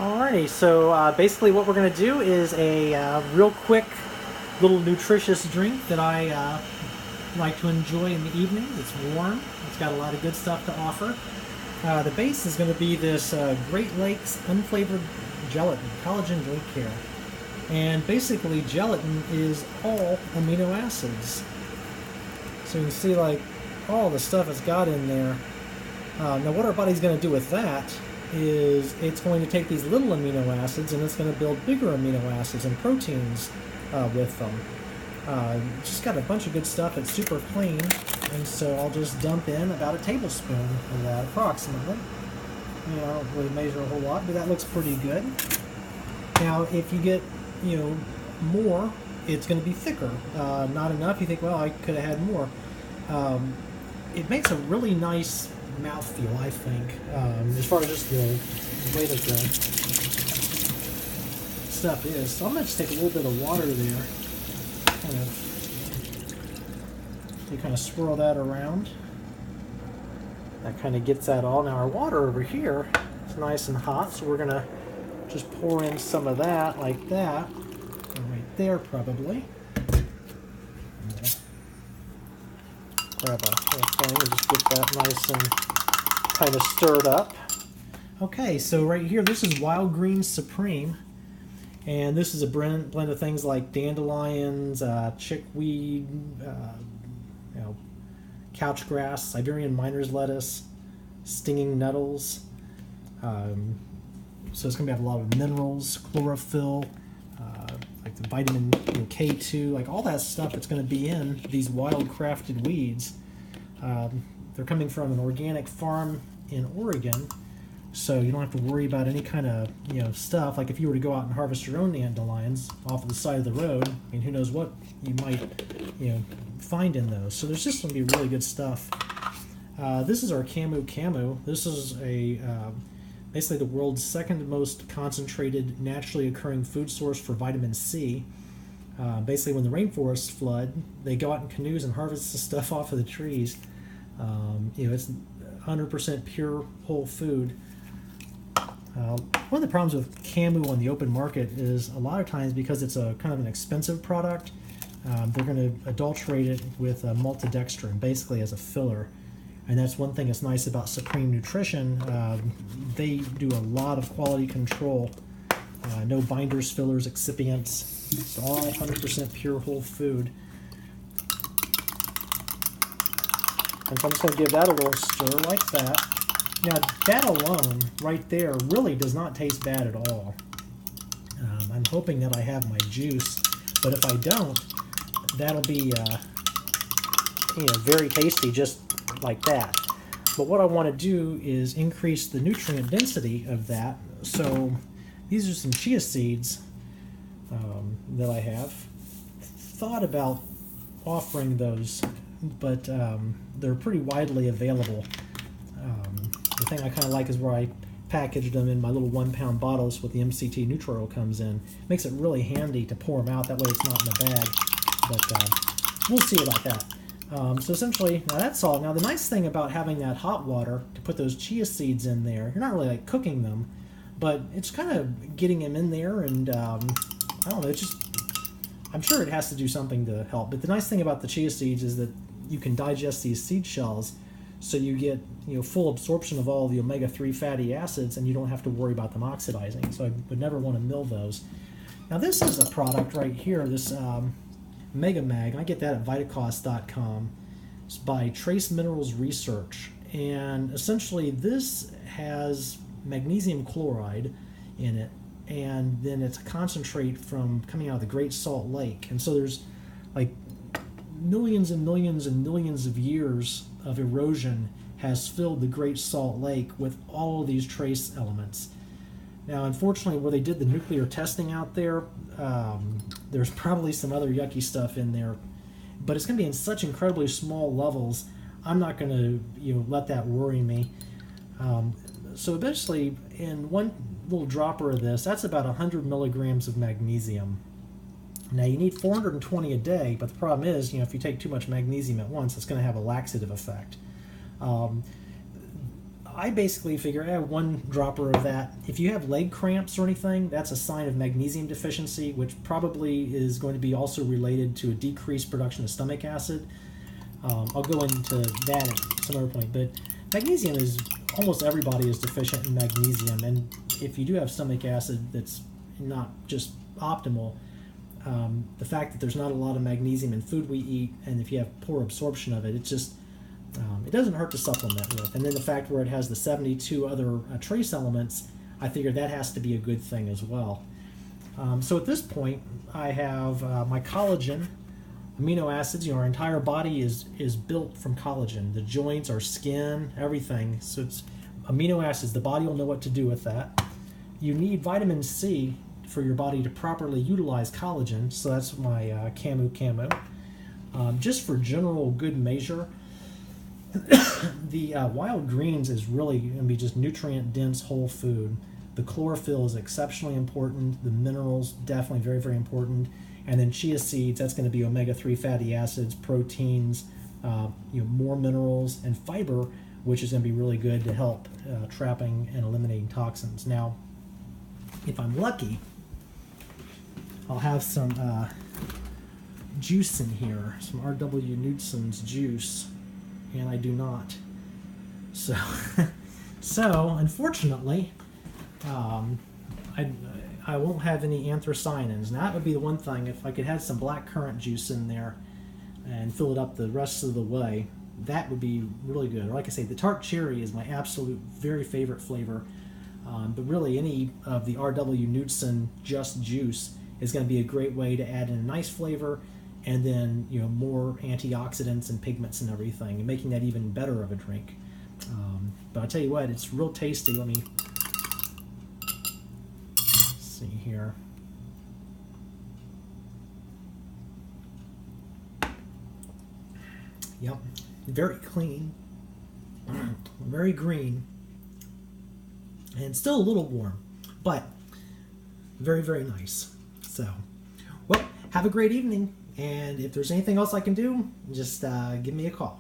Alrighty, so basically what we're going to do is a real quick little nutritious drink that I like to enjoy in the evenings. It's warm, it's got a lot of good stuff to offer. The base is going to be this Great Lakes unflavored gelatin, collagen drink care. And basically gelatin is all amino acids. So you can see like all the stuff it's got in there. Now what our body's going to do with that is it's going to take these little amino acids and it's going to build bigger amino acids and proteins with them. Just got a bunch of good stuff. It's super clean, and so I'll just dump in about a tablespoon of that approximately. I don't really measure a whole lot, but that looks pretty good. Now if you get more, it's going to be thicker. Not enough, you think, well, I could have had more. It makes a really nice mouthfeel, I think, as far as just the way that the stuff is. So I'm going to just take a little bit of water there, kind of swirl that around. That kind of gets that all. Now our water over here is nice and hot, so we're going to just pour in some of that like that, right there probably. Grab a thing and just get that nice and kind of stirred up. Okay, so right here, this is Wild Green Supreme, and this is a blend of things like dandelions, chickweed, couch grass, Siberian miner's lettuce, stinging nettles. So it's going to have a lot of minerals, chlorophyll, like the vitamin K2, like all that stuff that's going to be in these wild crafted weeds. They're coming from an organic farm in Oregon, so you don't have to worry about any kind of stuff. Like if you were to go out and harvest your own dandelions off of the side of the road, I mean, who knows what you might find in those. So there's just going to be really good stuff. This is our Camu. This is a basically the world's second most concentrated naturally occurring food source for vitamin C. Basically when the rainforests flood, they go out in canoes and harvest the stuff off of the trees. It's 100% pure whole food. One of the problems with Camu on the open market is a lot of times, because it's a kind of an expensive product, they're going to adulterate it with maltodextrin, basically as a filler. And that's one thing that's nice about Supreme Nutrition. They do a lot of quality control. No binders, fillers, excipients. It's all 100% pure whole food. And so I'm just going to give that a little stir like that. Now that alone, right there, really does not taste bad at all. I'm hoping that I have my juice, but if I don't, that'll be very tasty just like that. But what I want to do is increase the nutrient density of that. So these are some chia seeds that I have. Thought about offering those, but they're pretty widely available. The thing I kind of like is where I packaged them in my little 1-pound bottles with the MCT Neutral comes in. Makes it really handy to pour them out, that way it's not in a bag. But we'll see about that. So essentially, now that's all. Now the nice thing about having that hot water to put those chia seeds in there, you're not really like cooking them, but it's kind of getting them in there, and I don't know, it's just, I'm sure it has to do something to help. But the nice thing about the chia seeds is that you can digest these seed shells, so you get full absorption of all the omega-3 fatty acids, and you don't have to worry about them oxidizing. So I would never want to mill those. Now this is a product right here, this Mega Mag. I get that at Vitacost.com. It's by Trace Minerals Research, and essentially this has magnesium chloride in it, and then it's a concentrate from coming out of the Great Salt Lake. And so there's like millions and millions and millions of years of erosion has filled the Great Salt Lake with all of these trace elements. Now, unfortunately, where they did the nuclear testing out there, there's probably some other yucky stuff in there, but it's going to be in such incredibly small levels, I'm not going to let that worry me. So eventually, in one little dropper of this, that's about 100 milligrams of magnesium. Now, you need 420 a day, but the problem is, if you take too much magnesium at once, it's going to have a laxative effect. I basically figure I have 1 dropper of that. If you have leg cramps or anything, that's a sign of magnesium deficiency, which probably is going to be also related to a decreased production of stomach acid. I'll go into that at some other point, but magnesium is, almost everybody is deficient in magnesium, and if you do have stomach acid that's not just optimal, the fact that there's not a lot of magnesium in food we eat, and if you have poor absorption of it, it just it doesn't hurt to supplement with. And then the fact where it has the 72 other trace elements, I figure that has to be a good thing as well. So at this point, I have my collagen, amino acids. Our entire body is built from collagen. The joints, our skin, everything. So it's amino acids. The body will know what to do with that. You need vitamin C for your body to properly utilize collagen. So that's my Camu. Just for general good measure, the wild greens is really going to be just nutrient-dense whole food. The chlorophyll is exceptionally important. The minerals, definitely very, very important. And then chia seeds, that's going to be omega-3 fatty acids, proteins, more minerals, and fiber, which is going to be really good to help trapping and eliminating toxins. Now, if I'm lucky, I'll have some juice in here, some R.W. Knudsen's juice, and I do not. So, unfortunately, I won't have any anthocyanins. Now, that would be the one thing. If I could have some blackcurrant juice in there and fill it up the rest of the way, that would be really good. Or like I say, the tart cherry is my absolute very favorite flavor. But really, any of the R.W. Knudsen just juice is going to be a great way to add in a nice flavor, and then more antioxidants and pigments and everything, and making that even better of a drink. But I'll tell you what, it's real tasty. Let me see here. Yep, very clean, very green, and still a little warm, but very, very nice. So, well, have a great evening, and if there's anything else I can do, just give me a call.